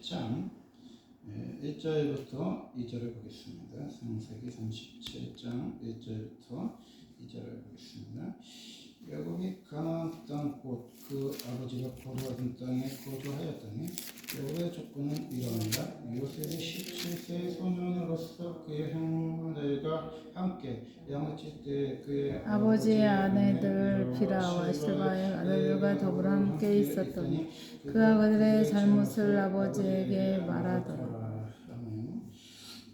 37장 1절부터 2절을 보겠습니다. 창세기 37장 1절부터 2절을 보겠습니다. 야곱이 가나안 땅 곧 그 아버지가 거주하던 땅에 거주하였더니 야곱의 족보는 이러하니라. 요셉이 17세 소년으로서 그의 형들과 함께 양을 칠 때 그의 아버지의 아내들 비라와 실바의 아들들과 더불어 함께 있었더니 그가 그들의 잘못을 아버지에게 말하더라.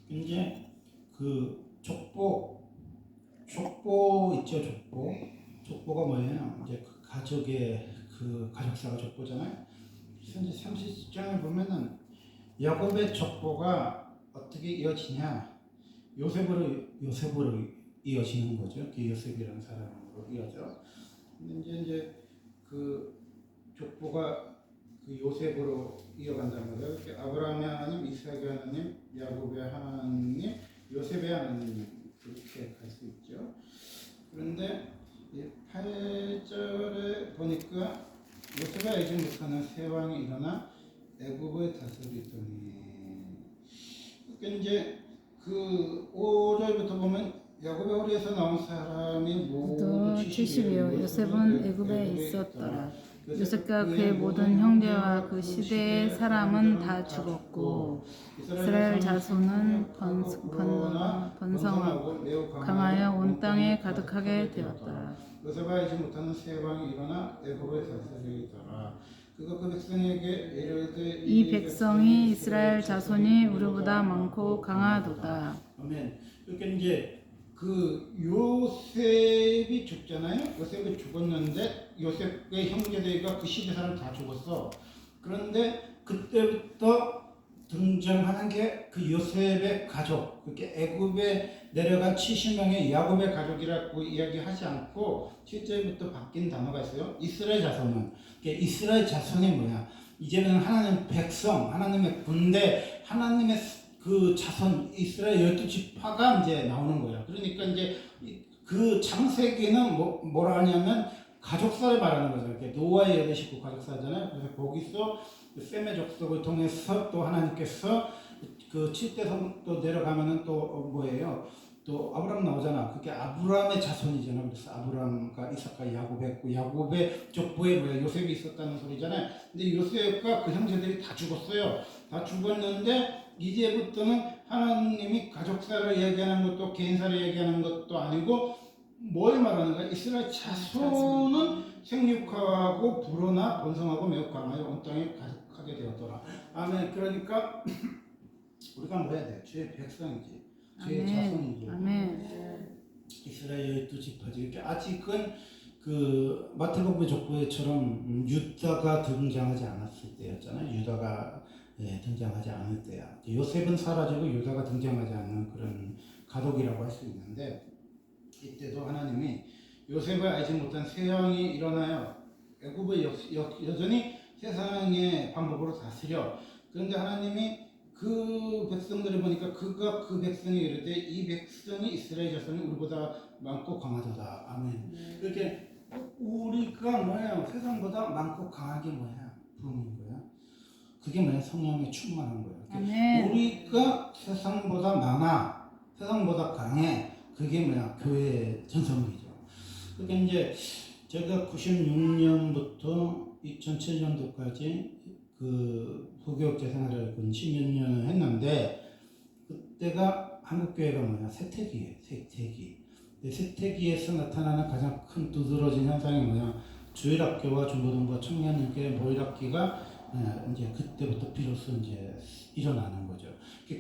이제 그 족보 있죠. 족보가 뭐예요? 이제 그 가족의 그 가족사가 족보잖아요. 현재 30장을 보면은 야곱의 족보가 어떻게 이어지냐? 요셉으로 이어지는 거죠. 그 요셉이라는 사람으로 이어져. 근데 이제 그 족보가 그 요셉으로 이어간다는 거예요. 이렇게 아브라함의 하나님, 이삭의 하나님, 야곱의 하나님, 요셉의 하나님 그렇게 갈 수 있죠. 그런데 8절에 보니까 요셉이 알지 못하는 새 왕이 일어나 애굽을 다스리더니, 그러니까 이제 그 5절부터 보면 야곱의 허리에서 나온 사람이 모두 70이요. 요셉은 애굽에 있었더라. 요셉과 그의 모든 형제와 그 시대의 사람은 다 죽었고 이스라엘 자손은 번성하고 강하여 온 땅에 가득하게 되었더라. 요셉이 알지 못하는 새 왕이 일어나 애굽을 다스리더라. 그가 그 백성에게 이르되 이 백성이 이스라엘 자손이 우리보다 많고 강하도다. 아멘. 그러니까 이제 그 요셉이 죽잖아요. 요셉이 죽었는데 요셉의 형제들과 그 시대 사람 다 죽었어. 그런데 그때부터 등장하는 게 그 요셉의 가족, 그렇게 애굽에 내려간 70명의 야곱의 가족이라고 이야기하지 않고 실제부터 바뀐 단어가 있어요. 이스라엘 자손은, 이스라엘 자손이 뭐야? 이제는 하나님 백성, 하나님의 군대, 하나님의 그 자손, 이스라엘 12지파가 이제 나오는 거야. 그러니까 이제 그 창세기는 뭐라 하냐면 가족사를 말하는 거죠. 이렇게 노아의 8식구 가족사잖아요. 그래서 거기서 셈의 족속을 통해서 또 하나님께서 그 7대 또 내려가면은 또 뭐예요? 또 아브라함 나오잖아. 그게 아브라함의 자손이잖아. 그래서 아브라함과 이삭과 야곱했고, 야곱의 족보에 뭐야? 요셉이 있었다는 소리잖아요. 근데 요셉과 그 형제들이 다 죽었어요. 다 죽었는데 이제부터는 하나님이 가족사를 얘기하는 것도 개인사를 얘기하는 것도 아니고 뭘 말하는 거야? 이스라엘 자손은 생육하고 불어나 번성하고 매우 강하여 온 땅에 가득하게 되었더라. 아멘. 그러니까 우리가 뭐 해야 돼? 주의 백성이지. 주의 자손이지. 아멘. 이스라엘 12지파지. 이렇게 아직은 그 마태복음 족보처럼 유다가 등장하지 않았을 때였잖아요. 유다가 등장하지 않을 때야. 요셉은 사라지고 유다가 등장하지 않는 그런 가족이라고 할 수 있는데, 이때도 하나님이 요셉을 알지 못한 새 왕이 일어나요. 애굽을 여전히 세상의 방법으로 다스려. 그런데 하나님이 그 백성들을 보니까 그가 그 백성이 이르되 이 백성이 이스라엘 자손이 우리보다 많고 강하도다. 아멘. 이렇게 우리가 뭐야? 세상보다 많고 강하게 뭐야? 부흥인 거야. 그게 뭐야? 성령에 충만한 거야. 아멘. 우리가 세상보다 많아, 세상보다 강해. 그게 뭐야? 교회의 전성기죠. 그게 이제 제가 96년부터 2007년도까지 그 부교육자 생활을 10몇 년을 했는데, 그때가 한국교회가 뭐냐? 세태기예요. 세태기에서 나타나는 가장 큰 두드러진 현상이 뭐냐? 주일학교와 중고등부와 청년교회 모일학기가 이제 그때부터 비로소 이제 일어나는 거죠.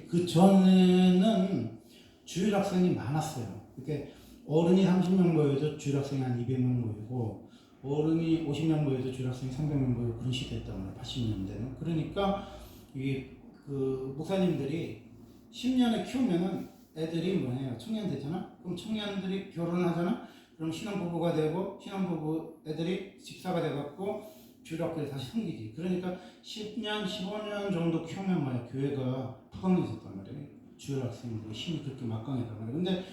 그 전에는 주일 학생이 많았어요. 그러니까 어른이 30명 모여도 주일 학생이 한 200명 모이고, 어른이 50명 모여도 주일 학생이 300명 모이고 그런 시대였단 말이에요. 80년대는. 그러니까 그 목사님들이 10년을 키우면은 애들이 뭐예요? 청년 되잖아. 그럼 청년들이 결혼하잖아. 그럼 신혼부부가 되고, 신혼부부 애들이 집사가 돼갖고 주일 학교에 다시 생기지. 그러니까 10년, 15년 정도 키우면 뭐야? 교회가 푸강해졌단 말이에요. 주일 학생들 힘이 그렇게 막강했단 말이에요. 근데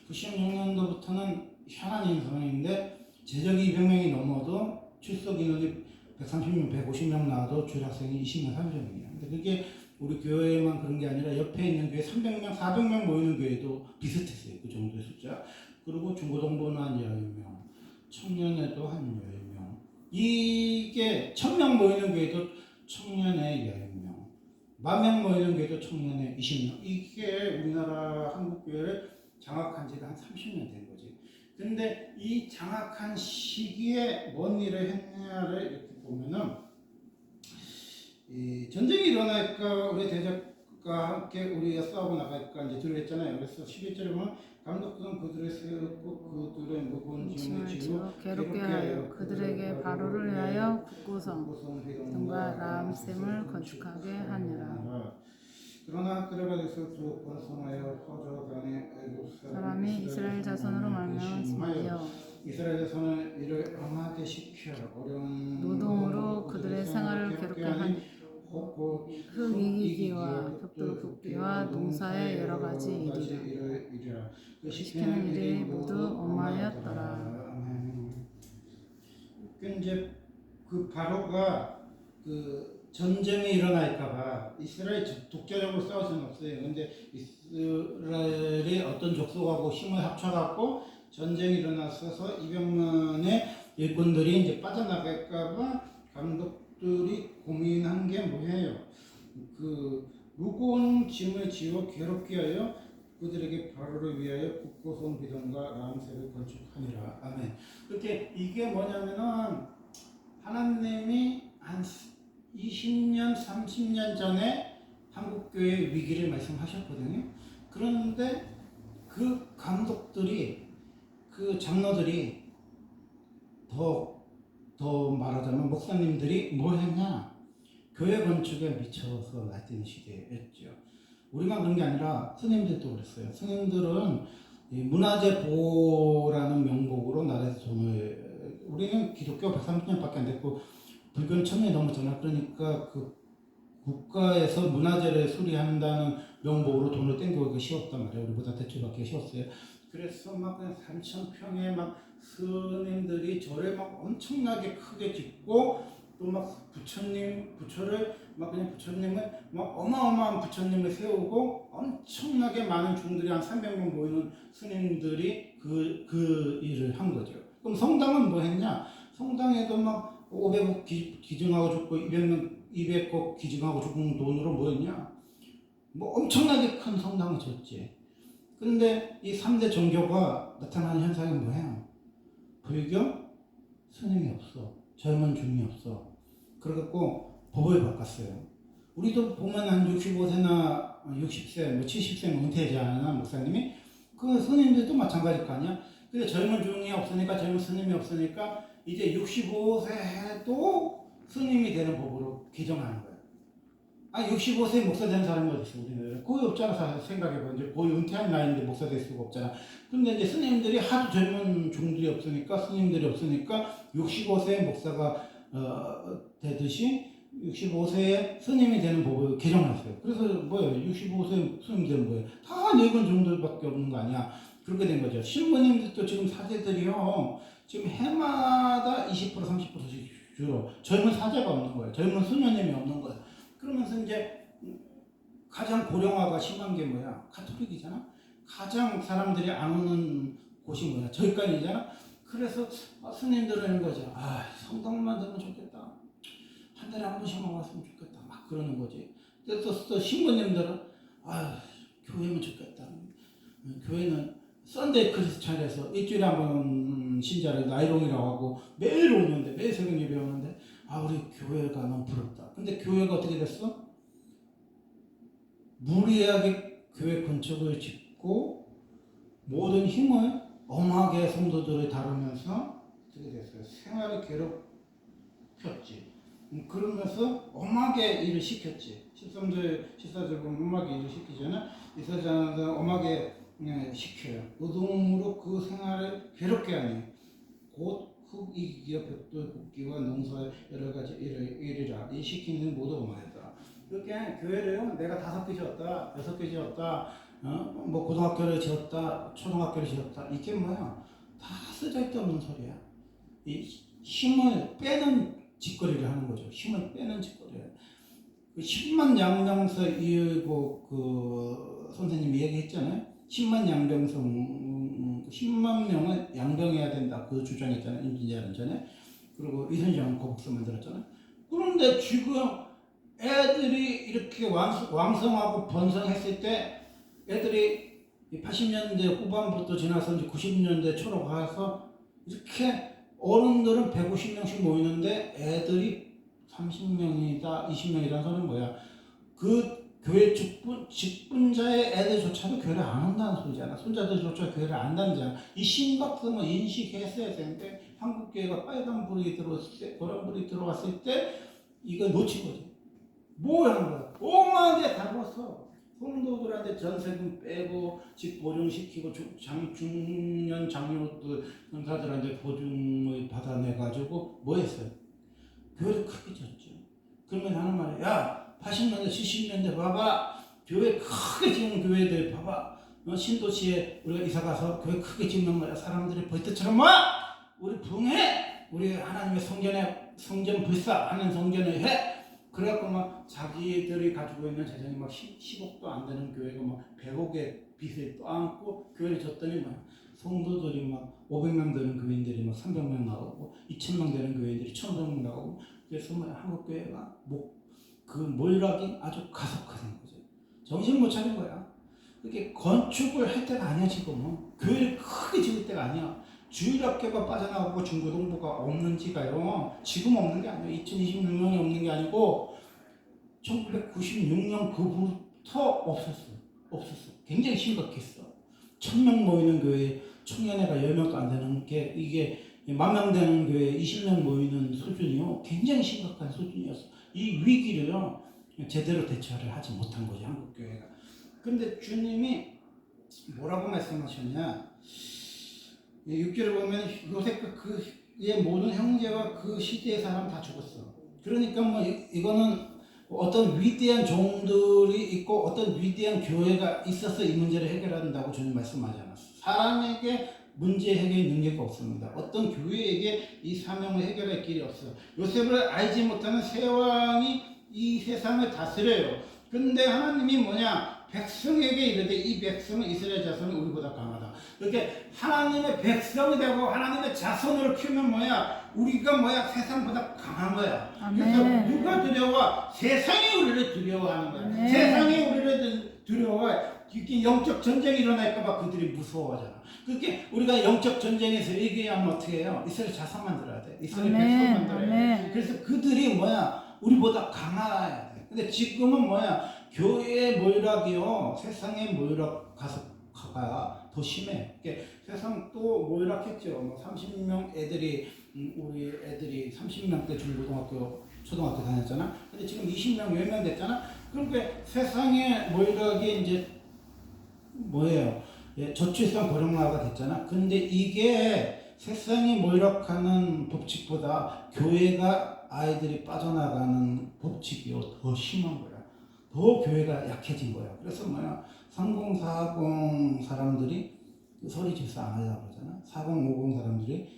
96년도부터는 희한한 상황인데, 제적이 200명이 넘어도 출석 인원이 130명, 150명 나와도 주일학생이 20명, 30명이야. 근데 그게 우리 교회만 그런 게 아니라 옆에 있는 교회 300명, 400명 모이는 교회도 비슷했어요. 그 정도의 숫자. 그리고 중고등부는 한 10명, 청년회도 한 10명. 이게 1000명 모이는 교회도 청년회 10명, 10,000명 모이는 교회도 청년회 20명. 이게 우리나라 한국교회를 장악한 지가 한 30년 된 거지. 근데 이 장악한 시기에 뭔 일을 했냐를 이렇게 보면은 이 전쟁이 일어날까 우리 대적과 함께 우리가 싸우고 나갈까 이제 들었잖아요. 그래서 11절에 보면 감독들은 그들을 세우고 그들의 무거운 짐을 지고 괴롭게 하여 그들에게 바로를 위하여 북고성 비동과 라암샘을 건축하게 하니라. 그러나 그들과 대해서 두 번성하여 퍼져가니 애굽 사람이 이스라엘 자손으로 말미암아 이스라엘 자손은 이를 엄하게 시켜 어려운 노동으로 그들의 생활을 괴롭게 하니 흙 이기기와 벽돌 굽기와 농사의 여러 가지 일이라. 시키는 일이 모두 엄하였더라. 이제 그 바로가 그 전쟁이 일어날까봐 이스라엘 독자적으로 싸울 수는 없어요. 근데 이스라엘이 어떤 족속하고 힘을 합쳐갖고 전쟁이 일어났어서 200만의 일꾼들이 이제 빠져나갈까봐 감독들이 고민한 게 뭐예요? 그 무거운 짐을 지어 괴롭게 하여 그들에게 바로를 위하여 북고성 비동과 라암새를 건축하니라. 아멘. 그렇게 이게 뭐냐면은 하나님이 한 20년, 30년 전에 한국교회 위기를 말씀하셨거든요. 그런데 그 감독들이, 그 장로들이 더 말하자면 목사님들이 뭘 했냐? 교회 건축에 미쳐서 날뛰는 시대였죠. 우리만 그런 게 아니라 스님들도 그랬어요. 스님들은 문화재 보호라는 명목으로 나라에서 돈을, 우리는 기독교 130년밖에 안 됐고 불교는 1000년이 넘었잖아. 그러니까 그 국가에서 문화재를 수리한다는 명목으로 돈을 땡겨오기가 쉬웠단 말이에요. 우리보다 대출받기가 쉬웠어요. 그래서 막 그냥 3,000평에 막 스님들이 절에 막 엄청나게 크게 짓고 또 막 부처를 막 그냥 부처님을 막 어마어마한 부처님을 세우고 엄청나게 많은 중들이 한 300명 모이는 스님들이 그 일을 한 거죠. 그럼 성당은 뭐 했냐? 성당에도 막 500억 기증하고 죽고 200억 기증하고 죽은 돈으로 뭐 했냐? 뭐 엄청나게 큰 성당을 졌지. 근데 이 3대 종교가 나타나는 현상이 뭐예요? 불교? 스님이 없어. 젊은 중이 없어. 그래갖고 법을 바꿨어요. 우리도 보면 한 65세나 60세, 뭐 70세 은퇴하지 않았나 목사님이? 그 스님들도 마찬가지일 거 아니야? 근데 젊은 중이 없으니까, 젊은 스님이 없으니까 이제 65세도 스님이 되는 법으로 개정하는 거예요. 아, 65세 목사 되는 사람이 어디 있어, 우리는. 거의 없잖아, 생각해봐. 이제 거의 은퇴한 나이인데 목사 될 수가 없잖아. 근데 이제 스님들이 하도 젊은 중들이 없으니까, 스님들이 없으니까, 65세 목사가, 되듯이, 65세에 스님이 되는 법을 개정했어요. 그래서 뭐예요? 65세 스님 되는 거예요. 다 늙은 중들밖에 없는 거 아니야. 그렇게 된 거죠. 신부님들도 지금 사제들이요. 지금 해마다 20%, 30%씩 줄어. 젊은 사제가 없는 거예요. 젊은 수녀님이 없는 거예요. 그러면서 이제 가장 고령화가 심한 게 뭐야? 가톨릭이잖아. 가장 사람들이 안 오는 곳이 뭐야? 절간이잖아. 그래서 스님들은 이런 거죠. 아, 성당만 되면 좋겠다. 한 달에 한 번씩만 왔으면 좋겠다. 막 그러는 거지. 그래서 또 신부님들은 아, 교회면 좋겠다. 교회는 썬데이 크리스찬에서 일주일에 한 번 신자를 나이롱이라고 하고 매일 오는데, 매일 새벽 예배 오는데, 아, 우리 교회가 너무 부럽다. 근데 교회가 어떻게 됐어? 무리하게 교회 건축을 짓고 모든 힘을 엄하게 성도들을 다루면서 어떻게 됐어요? 생활을 괴롭혔지. 그러면서 엄하게 일을 시켰지. 13절, 14절 보면 엄하게 일을 시키잖아. 이사장은 엄하게 시켜요. 노동으로 그 생활을 괴롭게 하니 곧 흙 이기기와 벽돌 굽기와 농사의 여러 가지 일이라 이 시키는 모두 엄하였더라. 이렇게 교회를 내가 5개 지었다, 6개 지었다, 뭐 고등학교를 지었다, 초등학교를 지었다, 이게 뭐야? 다 쓰잘데없는 소리야. 이 힘을 빼는 짓거리를 하는 거죠. 힘을 빼는 짓거리예요. 그 10만 양병서 이고 그 선생님이 얘기했잖아요. 10만 양병성 10만 명을 양병해야 된다 그 주장했잖아요. 임진왜란 전에. 그리고 이순신은 거북서 만들었잖아요. 그런데 지금 애들이 이렇게 왕성하고 번성했을 때 애들이 80년대 후반부터 지나서 이제 90년대 초로 가서 이렇게 어른들은 150명씩 모이는데 애들이 30명이다 20명이라는 소리는 뭐야? 그 교회 직분자의 애들조차도 교회를 안 온다는 소리잖아. 손자들조차 교회를 안 다니잖아. 이 심각성을 인식했어야 되는데 한국 교회가 빨간불이 들어왔을 때, 노란불이 들어왔을 때 이거 놓친 거지. 뭘 한 거야? 오만하게 다뤘어. 성도들한테 전세금 빼고 집 보증시키고 중년 장로들 권사들한테 보증을 받아내가지고 뭐 했어요? 교회를 크게 졌죠. 그러면 하는 말이야. 야 80년대 70년대 봐봐. 교회 크게 지은 교회들 봐봐. 신도시에 우리가 이사가서 교회 크게 짓는 거야. 사람들이 벌떼처럼 와! 우리 부흥해! 우리 하나님의 성전 불사하는 성전을 해! 그래갖고 막 자기들이 가지고 있는 재정이 막 10억도 안 되는 교회가 막 100억의 빚을 떠안고 교회를 졌더니 막 성도들이 막 500명 되는 교인들이 막 300명 나오고 2000명 되는 교인들이 1000명 나오고 그래서 뭐 한국 교회가 그 몰락이 아주 가속화된 거죠. 정신 못 차린 거야. 그게 건축을 할 때가 아니야 지금은. 교회를 크게 지을 때가 아니야. 주일학교가 빠져나가고 중고등부가 없는지가요. 지금 없는 게 아니에요. 2026년이 없는 게 아니고 1996년 그부터 없었어. 굉장히 심각했어. 1000명 모이는 교회 청년회가 10명도 안 되는 게 이게 10,000명 되는 교회 20명 모이는 수준이요. 굉장히 심각한 수준이었어. 이 위기를요. 제대로 대처를 하지 못한 거지 한국 교회가. 근데 주님이 뭐라고 말씀하셨냐? 6절을 보면 요셉과 그의 모든 형제와 그 시대의 사람 다 죽었어. 그러니까 뭐 이거는 어떤 위대한 종들이 있고 어떤 위대한 교회가 있어서 이 문제를 해결한다고 주님 말씀하지 않았어. 사람에게 문제 해결 능력이 없습니다. 어떤 교회에게 이 사명을 해결할 길이 없어요. 요셉을 알지 못하는 새 왕이 이 세상을 다스려요. 근데 하나님이 뭐냐? 백성에게 이르되 이 백성은 이스라엘 자손이 우리보다 강하다. 이렇게 하나님의 백성이 되고 하나님의 자손으로 키우면 뭐야? 우리가 뭐야? 세상보다 강한 거야. 아멘. 그래서 누가 두려워? 세상이 우리를 두려워하는 거야. 아멘. 세상이 우리를 두려워해. 이렇게 영적 전쟁이 일어날까봐 그들이 무서워하잖아. 그렇게 우리가 영적 전쟁에서 얘기하면 어떻게 해요? 이스라엘 자손 만들어야 돼. 이스라엘 백성 만들어야 돼. 그래서 그들이 뭐야? 우리보다 강해야 돼. 근데 지금은 뭐야? 교회의 모이락이요. 세상의 모이락 가가 더 심해. 세상 또 모이락했죠. 뭐 30명 애들이 우리 애들이 30명 때 중고등학교 초등학교 다녔잖아. 근데 지금 20명 10명 됐잖아. 그러니까 세상의 모이락이 이제 뭐예요? 예, 저출산 고령화가 됐잖아. 근데 이게 세상이 모이락하는 법칙보다 교회가 아이들이 빠져나가는 법칙이 더 심한 거야. 더 교회가 약해진 거야. 그래서 뭐야? 3040 사람들이 서리 집사 안 하려고 그러잖아. 4050 사람들이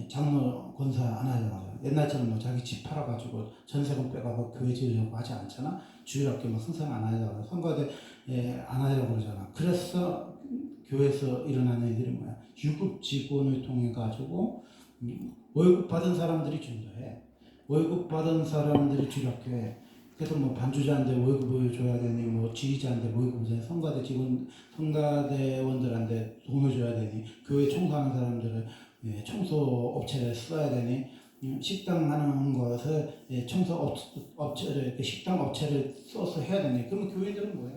장로 권사 안 하려고 하잖아. 옛날처럼 뭐 자기 집 팔아가지고 전세금 빼가고 교회 지으려고 하지 않잖아. 주일학교 뭐 승선 안 하려고 하잖아. 선거대 안 하려고 그러잖아. 그래서 교회에서 일어나는 일들이 뭐야? 유급 직원을 통해 가지고 월급 받은 사람들이 전도해. 월급 받은 사람들이 주일학교에. 그래서 뭐 반주자한테 월급을 줘야 되니, 뭐 지휘자한테 월급을 줘야 되니, 성가대 직원, 성가대원들한테 돈을 줘야 되니, 교회 청소하는 사람들은 청소 업체를 써야 되니, 식당 하는 것을 청소 업체를, 식당 업체를 써서 해야 되니, 그러면 교회들은 뭐야?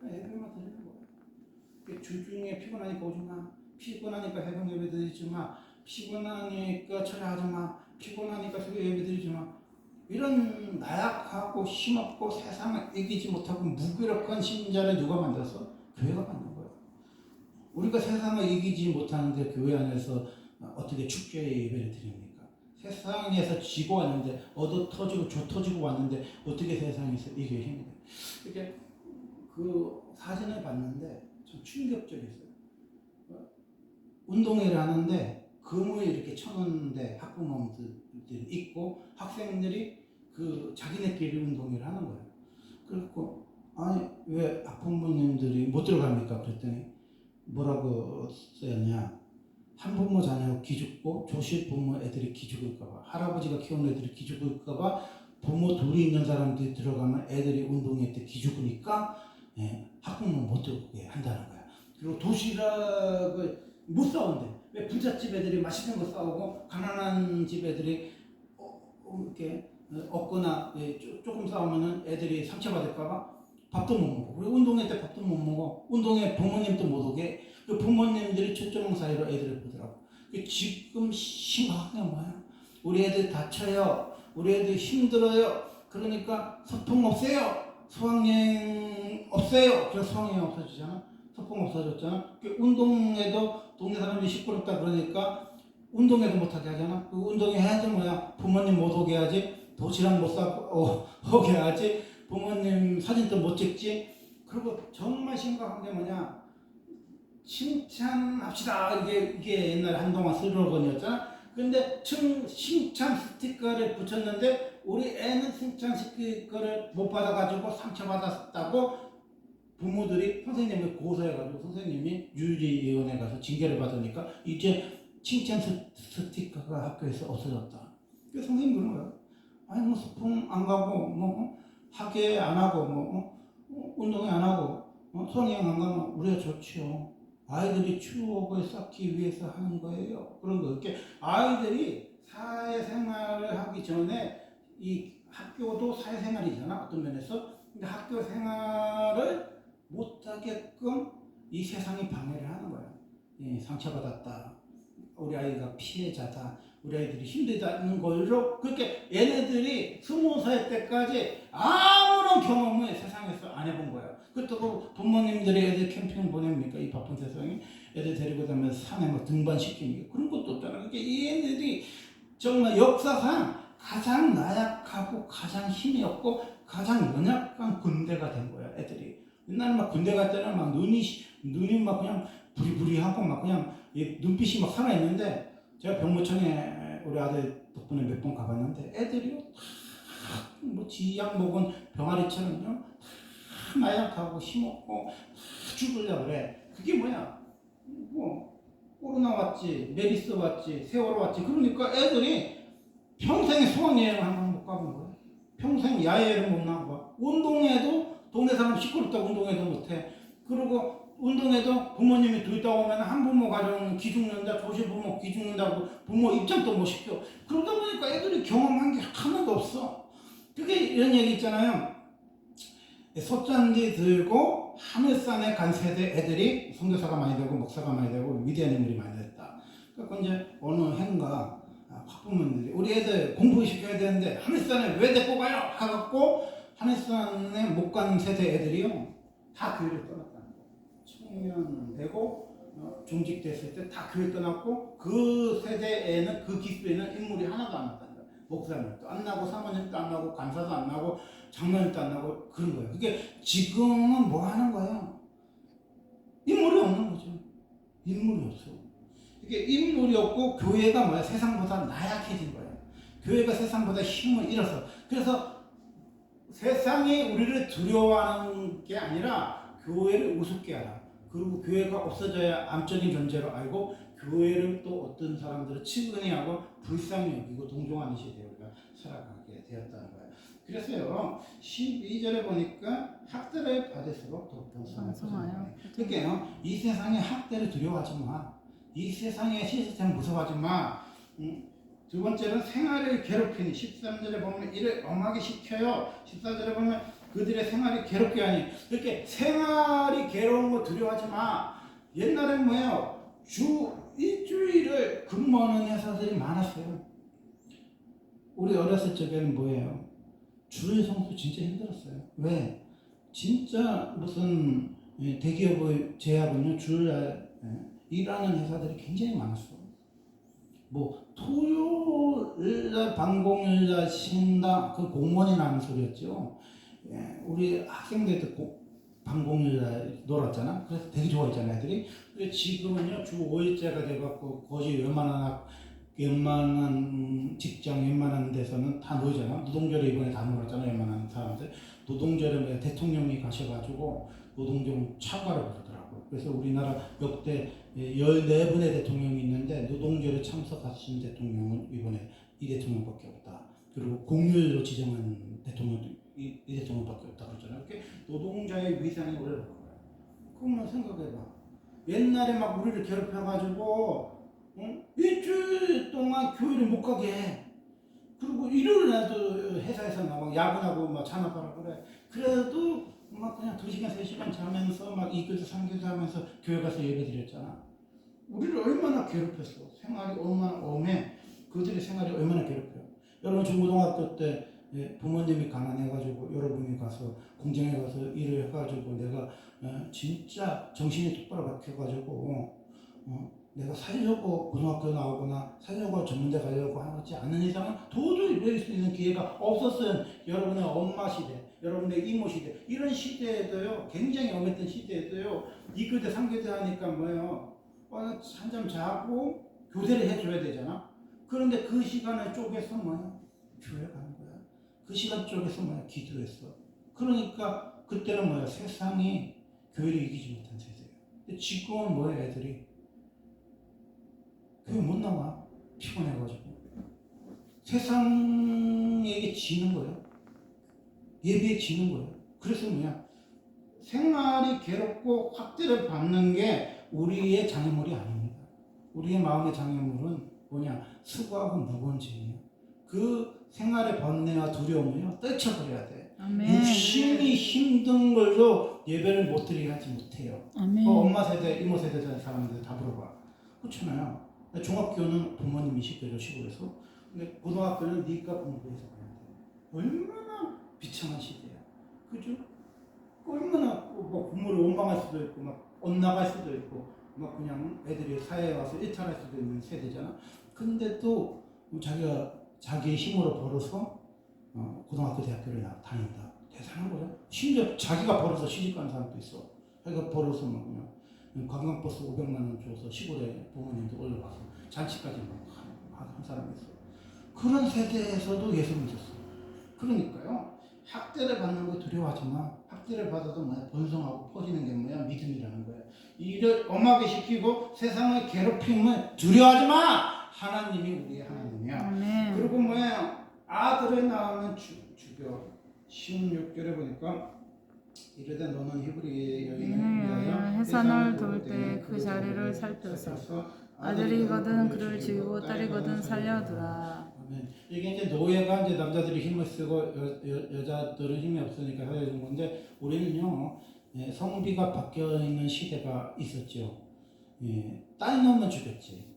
예배만 드리는 거야. 주중에 피곤하니까 오지 마. 피곤하니까 해방 예배 드리지 마. 피곤하니까 철야하지 마. 피곤하니까 수요 예배 드리지 마. 이런 나약하고 힘없고 세상을 이기지 못하고 무기력한 신자를 누가 만들었어? 교회가 만든 거야. 우리가 세상을 이기지 못하는데 교회 안에서 어떻게 축제 예배를 드립니까? 세상에서 지고 왔는데 얻어 터지고 줘 터지고 왔는데 어떻게 세상에서 이게 힘이 돼? 이렇게 그 사진을 봤는데 좀 충격적이었어요. 운동회를 하는데 금을 이렇게 쳐놓는데 학부모들이 있고 학생들이 그 자기네끼리 운동회를 하는 거예요. 그리고 아니 왜 학부모님들이 못 들어갑니까? 그랬더니 뭐라고 써였냐? 한부모 자녀 기죽고 조실부모 애들이 기죽을까봐, 할아버지가 키우는 애들이 기죽을까봐 부모 둘이 있는 사람들이 들어가면 애들이 운동회 때 기죽으니까 학부모 못 들어오게 한다는 거야. 그리고 도시락을 못 싸운대. 왜 부잣집 애들이 맛있는 거 싸우고 가난한 집 애들이 이렇게 없거나 조금 싸우면은 애들이 상처받을까봐 밥도 못 먹고, 그리고 운동회 때 밥도 못 먹어. 운동회 부모님도 못 오게. 그 부모님들이 초점 사이로 애들을 보더라고. 지금 심각한 게 뭐야? 우리 애들 다쳐요. 우리 애들 힘들어요. 그러니까 소풍 없애요. 수학여행 없애요. 그래서 수학여행 없어지잖아. 소풍 없어졌잖아. 운동회도 동네 사람들이 시끄럽다 그러니까 운동회도 못하게 하잖아. 그 운동회 해야지 뭐야? 부모님 못 오게 하지. 도시락 못 싸고 오게 하지. 부모님 사진도 못 찍지. 그리고 정말 심각한 게 뭐냐? 칭찬합시다. 이게 옛날에 한동안 슬로건이었잖아. 근데 칭찬 스티커를 붙였는데 우리 애는 칭찬 스티커를 못 받아가지고 상처받았다고 부모들이 선생님을 고소해가지고 선생님이 유리위원회 가서 징계를 받으니까 이제 칭찬 스티커가 학교에서 없어졌다. 그래서 선생님 그런 거야. 아니 뭐 소풍 안 가고 뭐 학예 안 하고 운동회 안 하고 수학여행 안 가면 우리가 좋지요. 아이들이 추억을 쌓기 위해서 하는 거예요. 그런 거. 이렇게 아이들이 사회생활을 하기 전에 이 학교도 사회생활이잖아. 어떤 면에서. 근데 학교 생활을 못하게끔 이 세상이 방해를 하는 거야. 상처받았다. 우리 아이가 피해자다. 우리 아이들이 힘들다는 걸로 그렇게 얘네들이 20살 때까지 아무런 경험을 세상에서 안 해본 거야. 그렇다고 부모님들이 애들 캠핑 보냅니까? 이 바쁜 세상에 애들 데리고 다니면서 산에 막 등반시키니까 그런 것도 없잖아. 그러니까 얘네들이 정말 역사상 가장 나약하고 가장 힘이 없고 가장 연약한 군대가 된 거야. 애들이 옛날에 막 군대 갈 때는 막 눈이 막 그냥 부리부리하고 막 그냥 눈빛이 막 살아있는데 제가 병무청에 우리 아들 덕분에 몇 번 가봤는데 애들이요 뭐 지약 먹은 병아리처럼요 다 나약하고 힘없고 다 죽으려고 그래. 그게 뭐야? 뭐 코로나 왔지, 메리스 왔지, 세월호 왔지. 그러니까 애들이 평생에 수학여행 한 번 못 가본 거야. 평생 야외를 못 나가. 운동회도 동네 사람 시끄럽다고 운동회도 못해. 그리고 운동회도 부모님이 둘 다 오면 한부모 가정 기죽는다, 조실부모 기죽는다고 부모 입장도 못 시켜. 그러다 보니까 애들이 경험한 게 하나도 없어. 그게 이런 얘기 있잖아요. 솥잔디 들고 하늘산에 간 세대 애들이 선교사가 많이 되고 목사가 많이 되고 위대한 인물이 많이 됐다. 그러니까 이제 어느 해인가 학부모님들이 우리 애들 공부시켜야 되는데 하늘산에 왜 데리고 가요? 하갖고 하늘산에 못 간 세대 애들이요 다 교회를 떠났다는 거예요. 청년 되고 중직됐을 때 다 교회 떠났고 그 세대에는 그 기수에는 인물이 하나도 안 났다는 거예요. 목사님도 안 나고 사모님도 안 나고 간사도 안 나고 장로님도 안 나고 그런 거예요. 그게 지금은 뭐 하는 거예요? 인물이 없는 거죠. 인물이 없어. 이게 인물이 없고 교회가 뭐야? 세상보다 나약해진 거예요. 교회가 세상보다 힘을 잃어서. 그래서 세상이 우리를 두려워하는 게 아니라 교회를 우습게 하라. 그리고 교회가 없어져야 암적인 존재로 알고 교회를 또 어떤 사람들은 측은히 하고 불쌍히 여기고 동정하는 시대에 우리가 살아가게 되었다는 거예요. 그래서요 12절에 보니까 학대를 받을수록 더 번성하여. 그러니까요 이 세상에 학대를 두려워하지 마. 이 세상의 시스템 무서워하지 마. 두 번째는 생활을 괴롭히니 13절에 보면 이를 엄하게 시켜요. 14절에 보면 그들의 생활이 괴롭게 하니. 이렇게 생활이 괴로운 거 두려워하지 마. 옛날엔 뭐예요? 주 일주일을 근무하는 회사들이 많았어요. 우리 어렸을 적에는 뭐예요? 주일 성수 진짜 힘들었어요. 왜? 진짜 무슨 대기업의 제약은요 주일날 일하는 회사들이 굉장히 많았어. 뭐 토요일날 반공일날 쉰다 그 공무원이 나는 소리였죠. 우리 학생들 듣고 방공여자 놀았잖아. 그래서 되게 좋아했잖아 애들이. 근데 지금은요 주 5일째가 돼갖고 거의 웬만한 직장, 웬만한 데서는 다 놀잖아. 노동절에 이번에 다 놀았잖아, 웬만한 사람들. 노동절에 대통령이 가셔가지고 노동절 차가를 부르더라고. 그래서 우리나라 역대 14분의 대통령이 있는데 노동절에 참석하신 대통령은 이번에 이 대통령밖에 없다. 그리고 공휴일로 지정한 대통령도 이 대통령밖에 없다 그러잖아요. 그게 노동자의 위상이 올라간 거야. 그것만 생각해봐. 옛날에 막 우리를 괴롭혀가지고 일주일 동안 교회를 못 가게 해. 그리고 일요일 날도 회사에서 막 야근하고 막 잔업하라 그래. 그래도 막 그냥 2시간, 3시간 자면서 막 2교대, 3교대 하면서 교회 가서 예배 드렸잖아. 우리를 얼마나 괴롭혔어. 생활이 얼마나 엄해. 그들의 생활이 얼마나 괴롭혀. 여러분 중고등학교 때 부모님이 가난해가지고 여러분이 가서 공장에 가서 일을 해가지고 내가 진짜 정신이 똑바로 박혀가지고 내가 살려고 고등학교 나오거나 살려고 전문대 가려고 하지 않는 이상은 도저히 이룰 수 있는 기회가 없었어요. 여러분의 엄마 시대, 여러분의 이모 시대, 이런 시대에도요, 굉장히 엄했던 시대에도요, 2교대, 3교대 하니까 뭐예요? 한잠 자고 교대를 해줘야 되잖아. 그런데 그 시간을 쪼개서 뭐야? 교회 가는 거야. 그 시간 쪼개서 뭐야? 기도했어. 그러니까 그때는 뭐야? 세상이 교회를 이기지 못한 세대예요. 근데 지금은 뭐야? 애들이 교회 못 나와. 피곤해가지고. 세상에게 지는 거예요. 예배에 지는 거예요. 그래서 뭐야? 생활이 괴롭고 확대를 받는 게 우리의 장애물이 아닙니다. 우리의 마음의 장애물은 뭐냐? 수고하고 무거운 짐이에요. 그 생활의 번뇌와 두려움을요, 떨쳐버려야 돼. 아멘. 육신이 힘든 걸로 예배를 못 드리게 하지 못해요. 아멘. 엄마 세대, 이모 세대 사람들 다 물어봐. 그렇잖아요. 중학교는 부모님이 시켜줘, 시골에서. 근데 고등학교는 네가 공부해서 가야 돼. 얼마나 비참한 시대야. 그죠? 얼마나 뭐 부모를 원망할 수도 있고, 막 엇나갈 수도 있고, 막 그냥 애들이 사회에 와서 일탈할 수도 있는 세대잖아. 근데 또 자기가 자기의 힘으로 벌어서 고등학교, 대학교를 다닌다. 대단한 거야. 심지어 자기가 벌어서 시집가는 사람도 있어. 자기가 벌어서 막 그냥 관광버스 500만 원 줘서 시골에 부모님도 올려가서 잔치까지 한 사람이 있어. 그런 세대에서도 예수를 믿었어. 그러니까요. 학대를 받는 거 두려워하지 마. 학대를 받아도 뭐야? 번성하고 퍼지는 게 뭐야? 믿음이라는 거야. 이를 엄하게 시키고 세상의 괴롭힘을 두려워하지 마. 하나님이 우리의 하나님이야. 아멘. 그리고 뭐야? 아들을 낳으면 죽여. 16절에 보니까 이르되 너는 히브리 여인을 위하여 해산을 돌 때 그 자리를 살펴서 아들이거든 그를 죽이고 딸이거든 살려두라. 이게 이제 노예가 이제 남자들이 힘을 쓰고 여자들은 힘이 없으니까 살려준 건데 우리는요 성비가 바뀌어 있는 시대가 있었죠. 딸 낳으면 죽였지.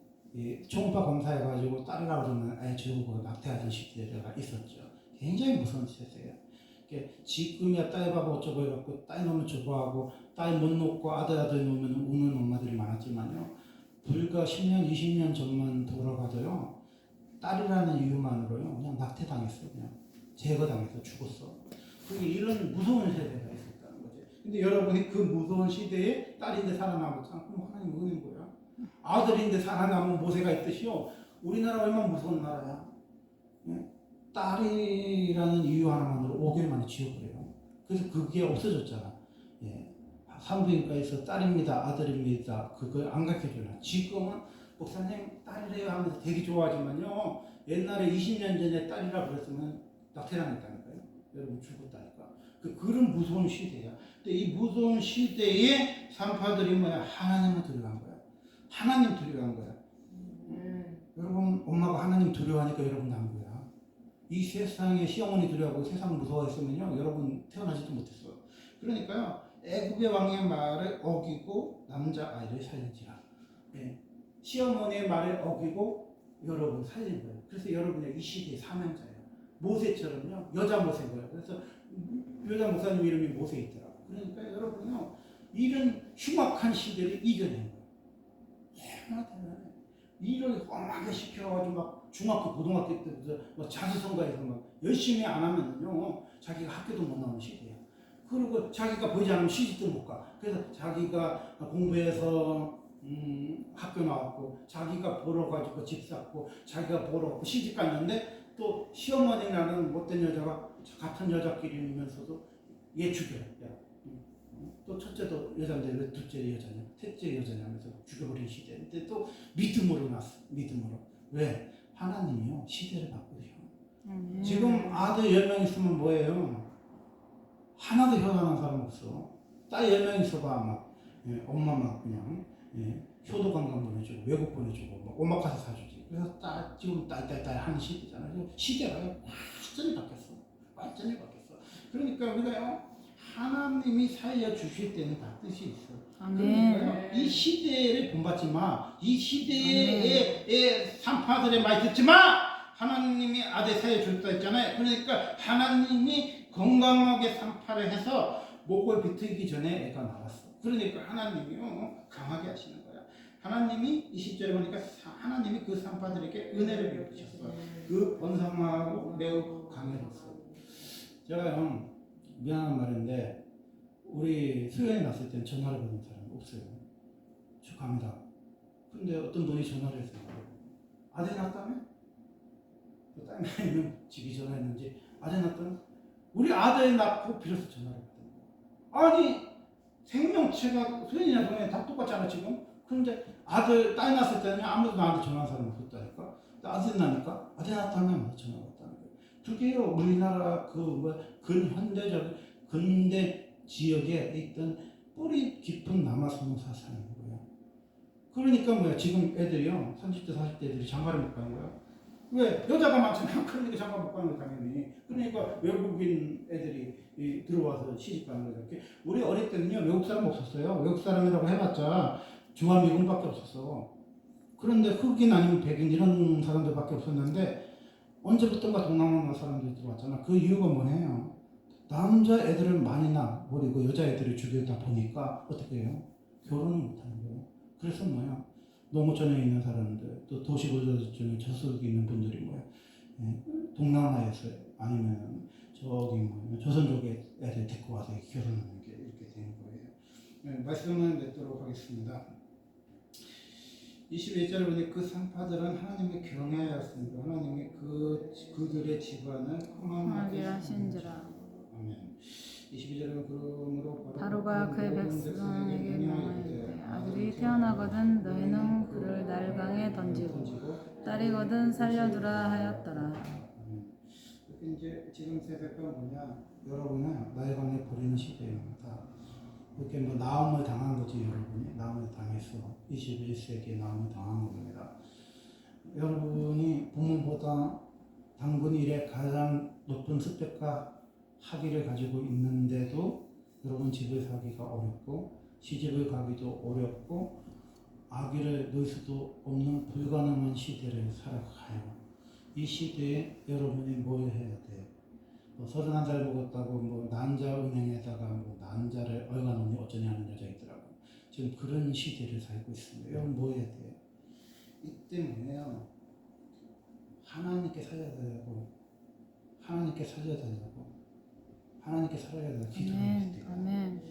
초음파 검사해가지고 딸이라고 그러면 아예 죽고 낙태하던 시대가 있었죠. 굉장히 무서운 시대예요. 지금이야 딸 바보 어쩌고 해갖고 딸 놓으면 좋아하고 딸 못 놓고 아들 놓으면 우는 엄마들이 많았지만요. 불과 10년, 20년 전만 돌아가도요. 딸이라는 이유만으로요. 그냥 낙태당했어. 그냥 제거당해서 죽었어. 그게 이런 무서운 세대가 있었다는 거지. 근데 여러분이 그 무서운 시대에 딸인데 살아남았잖아. 그럼 하나님 은혜인 거야. 아들인데 살아남은 모세가 있듯이요. 우리나라 얼마나 무서운 나라야. 딸이라는 이유 하나만으로 5개월 만에 지워버려요. 그래서 그게 없어졌잖아. 산부인과에서 딸입니다, 아들입니다. 그걸 안 가르쳐줘요. 지금은 목사님 딸이래요 하면서 되게 좋아하지만요. 옛날에 20년 전에 딸이라 그랬으면 낙태당했다니까요. 여러분 죽었다니까. 그런 무서운 시대야. 근데 이 무서운 시대에 산파들이 뭐야? 하나님을 두려워한 거야. 하나님 두려워한 거야. 여러분 엄마가 하나님 두려워하니까 여러분 낳은 거야. 이 세상에 시어머니 두려워하고 세상 무서워했으면요 여러분 태어나지도 못했어. 그러니까요 애굽의 왕의 말을 어기고 남자 아이를 살린지라. 시어머니의 말을 어기고 여러분 살린 거예요. 그래서 여러분의 이 시대의 사명자예요. 모세처럼요 여자 모세인 거예요. 그래서 여자 목사님 이름이 모세 있더라고. 그러니까 여러분요 이런 흉악한 시대를 이겨낸 거예요. 얼마나 대단해. 일을 험하게 시켜가지고 막 중학교, 고등학교 때부터 막 자수성가해서 막 열심히 안 하면요 자기가 학교도 못 나오는 시대야. 그리고 자기가 보이지 않으면 시집도 못 가. 그래서 자기가 공부해서 학교 나왔고 자기가 보러 가지고 집 샀고 자기가 보러 가고 시집 갔는데 또 시어머니라는 못된 여자가 같은 여자끼리면서도 얘 죽여. 야, 또 첫째도 여자인데 왜 둘째 여자냐, 셋째 여자냐면서 죽여버린 시대인데 또 믿음으로 났어. 믿음으로. 왜? 하나님이요 시대를 바꾸세요. 지금 아들 10명 있으면 뭐예요? 하나도 효도하는 사람 없어. 딸 10명 있어봐 막 엄마 막 그냥 효도 관광 보내주고 외국 보내주고 막 오마카세 사주지. 그래서 지금 딸 하는 시대잖아요. 시대가 완전히 바뀌었어. 완전히 바뀌었어. 그러니까 우리가요 하나님이 살려주실 때는 다 뜻이 있어. 그러니까요 이 시대를 본받지 마. 이 시대의 산파들의 말 듣지 마. 하나님이 아들 살려줬다 했잖아요. 그러니까 하나님이 건강하게 산파를 해서 목을 비틀기 전에 애가 나왔어. 그러니까 하나님이 강하게 하시는 거야. 하나님이 20절에 보니까 하나님이 그 산파들에게 은혜를 베푸셨어. 그 번성하고 매우 강해졌어. 제가요 미안한 말인데 우리 수요일에 났을 때는 전화를 받는 사람 없어요. 축하합니다. 근데 어떤 분이 전화를 했어요. 아들 낳았다며? 딸 낳으면 집이 전화했는지 아들 낳았다며? 우리 아들 낳고 비로소 전화를 받는 거야. 아니 생명체가 소연이나 동현이 다 똑같잖아 지금. 그런데 아들 딸 낳았을 때는 아무도 나한테 전화한 사람 없었다니까. 아들 낳으니까 아들 낳았다면 전화 왔다는 거예요. 그게요 우리나라 근대 지역에 있던 뿌리 깊은 남아있는 사상인 거예요. 그러니까 뭐야 지금 애들이요 30대 40대 애들이 장가를 못 가는 거야. 왜? 여자가 많잖아. 그러니까 장가 못 가는 거 당연히. 그러니까 외국인 애들이 들어와서 시집 가는 거죠. 우리 어릴 때는요 외국 사람 없었어요. 외국 사람이라고 해봤자 중화미군밖에 없었어. 그런데 흑인 아니면 백인 이런 사람들밖에 없었는데 언제부턴가 동남아 사람들이 들어왔잖아. 그 이유가 뭐예요? 남자 애들을 많이 낳아버리고 여자 애들을 죽이다 보니까 어떻게 해요? 결혼을 못하는 거예요. 그래서 뭐야? 농어촌에 있는 사람들, 또 도시고전에 저속에 있는 분들이 뭐야? 동남아에서 아니면 저기 뭐 조선족의 애들 데리고 와서 결혼하는 게 이렇게 되는 거예요. 말씀을 맺도록 하겠습니다. 21절에 보니 그 산파들은 하나님의 경외하였으니까 하나님이 그들의 집안을 험하게 하신지라. 아멘. 22절은 그러므로 바로가 그의 백성에게 명하였되 아들이 태어나거든 너희는 그를 날강에 던지고 딸이거든 살려두라 하였더라. 이제 지금 세대가 뭐냐? 여러분은 날강에 버리는 시대입니다. 이렇게 뭐 나음을 당한 거지 여러분이. 나음을 당했어. 21세기에 나음을 당한 겁니다. 여러분이 부모보다 당군 일에 가장 높은 스펙과 학위를 가지고 있는데도 여러분 집을 사기가 어렵고 시집을 가기도 어렵고 아기를 낳을 수도 없는 불가능한 시대를 살아가요. 이 시대에 여러분이 뭘 해야 돼요? 뭐 31살 먹었다고 뭐 난자은행에다가 뭐 난자를 얼마놓니 어쩌냐는 여자 있더라고. 지금 그런 시대를 살고 있습니다. 여러분 뭐 해야 돼요? 이때 뭐예요? 하나님께 살려야 되고 하나님께 살려야 되고 하나님께 살아야 된다. 기도해야 돼. 아멘.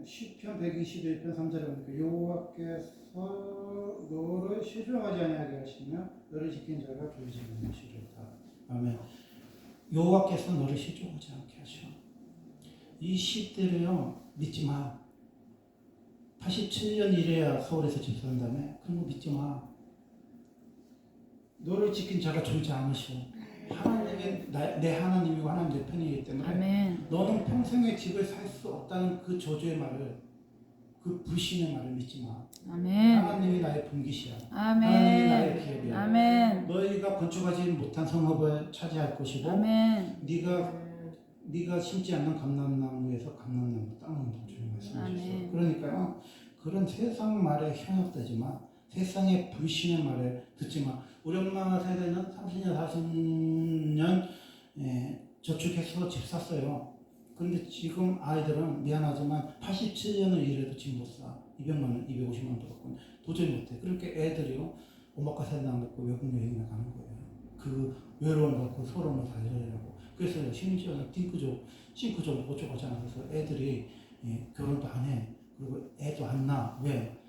시편 121편 3절에 보니까 여호와께서 너를 실종하지 아니하게 하시며 너를 지킨 자가 졸지 않으시리로다. 아멘. 여호와께서 너를 실종하지 않게 하셔. 이 시대를요 믿지 마. 87년 이래야 서울에서 집 산다며? 그런 거 믿지 마. 너를 지킨 자가 졸지 않으셔. 하나님이 내 하나님이고 하나님 내 편이기 때문에 아멘. 너는 평생에 집을 살 수 없다는 그 저주의 말을, 그 불신의 말을 믿지 마. 아멘. 하나님이 나의 분깃이야. 아멘. 하나님이 나의 기업이야. 아멘. 너희가 건축하지 못한 성읍을 차지할 것이고 아멘. 네가 심지 않는 감람나무에서 감람나무 땅을 주는 말씀이셨어. 그러니까요 그런 세상 말에 현혹되지 마. 세상의 불신의 말을 듣지 마. 우리 엄마 세대는 30년 40년 저축해서 집 샀어요. 그런데 지금 아이들은 미안하지만 87년을 일해도 집 못 사. 200만 원, 250만 원 들었고 도저히 못해. 그렇게 애들이요 오마카세도 안 먹고 외국 여행이나 가는 거예요. 그 외로움과 그 소름을 달래려고. 그래서 심지어는 싱크족 어쩌고 저쩌고 해서 애들이 결혼도 안 해. 그리고 애도 안 낳아. 왜?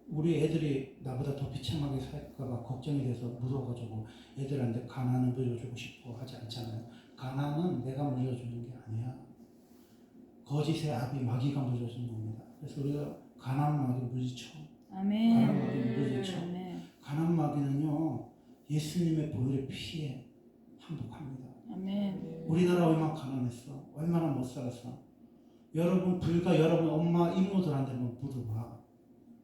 우리 애들이 나보다 더 비참하게 살까봐 걱정이 돼서 무서워가지고 애들한테 가난을 물려주고 싶고 하지 않잖아요. 가난은 내가 물려주는 게 아니야. 거짓의 아비 마귀가 물려주는 겁니다. 그래서 우리가 가난 마귀 물리쳐. 아멘. 가난 마귀 물리쳐. 아멘. 가난 마귀는요 예수님의 보혈의 피에 항복합니다. 아멘. 우리나라 얼마나 가난했어? 얼마나 못 살았어? 여러분 여러분 엄마 이모들한테만 물어봐.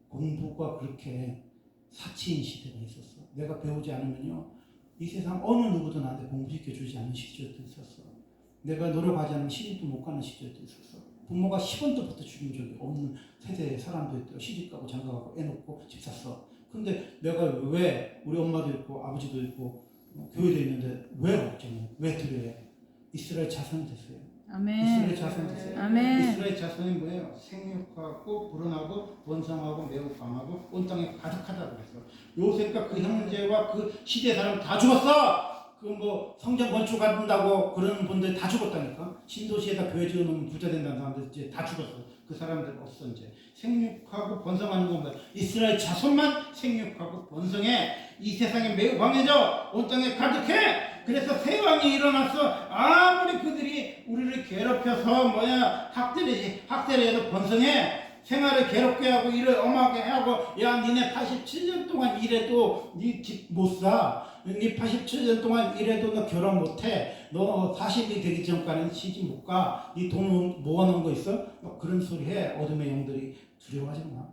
공부가 그렇게 사치인 시대가 있었어. 내가 배우지 않으면요 이 세상 어느 누구도 나한테 공부시켜주지 않는 시절도 있었어. 내가 노력하지 않으면 시집도 못 가는 시절도 있었어. 부모가 10원도 죽인 적이 없는 세대의 사람도 있더라. 시집가고 장가가고 애 놓고 집 샀어. 근데 내가 왜 우리 엄마도 있고 아버지도 있고 교회도 있는데 왜 걱정해? 왜 두려워해? 이스라엘 자손이 됐어요. 아멘. 이스라엘 자손이 됐어요. 아멘. 이스라엘 자손이 뭐예요? 생육하고 불어나고 번성하고 매우 강하고 온 땅에 가득하다고 그랬어. 요셉과 그 형제와 그 시대 사람 다 죽었어. 그 뭐 성전 건축한다고 그런 분들 다 죽었다니까. 신도시에다 교회 지어놓으면 부자 된다는 사람들 이제 다 죽었어. 그 사람들 없어 이제. 생육하고 번성하는 겁니다. 이스라엘 자손만 생육하고 번성해. 이 세상에 매우 강해져. 온 땅에 가득해. 그래서 새 왕이 일어났어. 아무리 그들이 우리를 괴롭혀서 학대를 해도 번성해. 생활을 괴롭게 하고 일을 엄하게 하고 야 니네 87년 동안 일해도 니 집 못 사. 니 87년 동안 일해도 너 결혼 못해. 너 40이 되기 전까지는 시집 못 가. 니 돈 모아놓은 거 있어? 막 그런 소리 해. 어둠의 영들이. 두려워하지 마.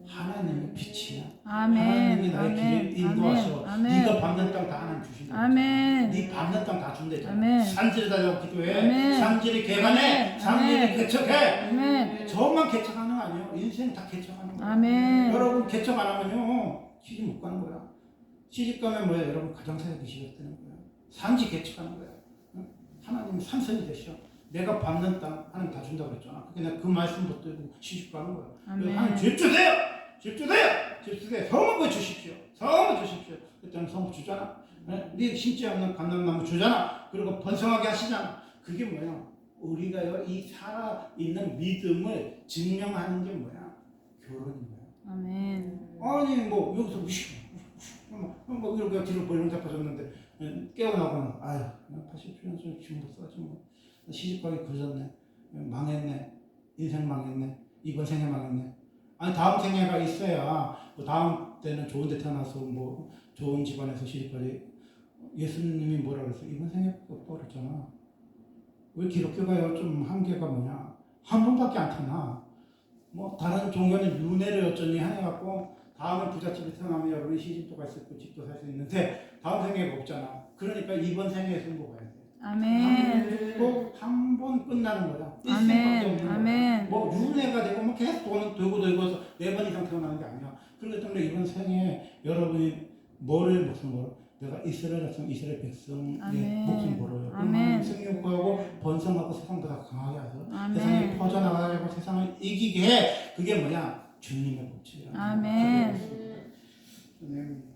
하나님이 빛이야. 아멘. 하나님이 나의 아멘. 길을 인도하셔. 아멘. 네가 밟는 땅 다 하나님 주신다. 아멘. 네 밟는 땅 다 준대잖아. 아멘. 산지를 달라고 기도해. 아멘. 산지를 개간해. 아멘. 산지를 개척해. 아멘. 저만 개척하는 거 아니에요. 인생 다 개척하는 거야. 아멘. 여러분 개척 안 하면요 시집 못 가는 거야. 시집 가면 뭐야? 여러분 가정사역이 시작되는 거야. 산지 개척하는 거야. 응? 하나님 산선이 되셔. 내가 밟는 땅 하나님 다 준다고 그랬잖아. 그게 내가 그 말씀 붙들고 시집 가는 거야. 아멘. 하나님 집 주세요. 집 주세요. 집 주세요. 성읍을 주십시오. 성읍을 주십시오. 그때는 성읍 주잖아. 네 심지 않는 감람나무 주잖아. 그리고 번성하게 하시잖아. 그게 뭐야? 우리가요 이 살아있는 믿음을 증명하는 게 뭐야? 결혼인 거야. 아멘. 아니 뭐 여기서 뭐 이렇게 뒤로 벌렁 잡아줬는데 깨어나고는 아유 87년 전에 지금 못 사지 뭐 시집가기 그러졌네. 망했네. 인생 망했네. 이번 생에 망했네. 아니 다음 생애가 있어야 뭐 다음 때는 좋은 데 태어나서 뭐 좋은 집안에서 시집가지. 예수님이 뭐라 그랬어? 이번 생에 없다고 그랬잖아. 왜 기독교가요 좀 한계가 뭐냐? 한 번밖에 안 태어나. 뭐 다른 종교는 윤회를 어쩌니 해갖고 다음에 부잣집에 태어나면 여러분이 시집도 갈 수 있고 집도 살 수 있는데 다음 생애가 없잖아. 그러니까 이번 생애에 승부 봐야 돼. 아멘. 꼭 한 번 끝나는 거야. 아멘. 아멘. 뭐 윤회가 되고 뭐 계속 돌고 돌고서 4번 이상 태어나는 게 아니야. 그렇기 때문에 이번 생에 여러분이 뭐를 목숨 걸어? 내가 이스라엘 백성의 아멘. 목숨 걸어요. 아멘. 생육하고 번성하고 세상보다 강하게 하서 아멘. 세상에 퍼져나가고 세상을 이기게 해. 그게 뭐야? 주님의 법칙이야. 아멘. 네.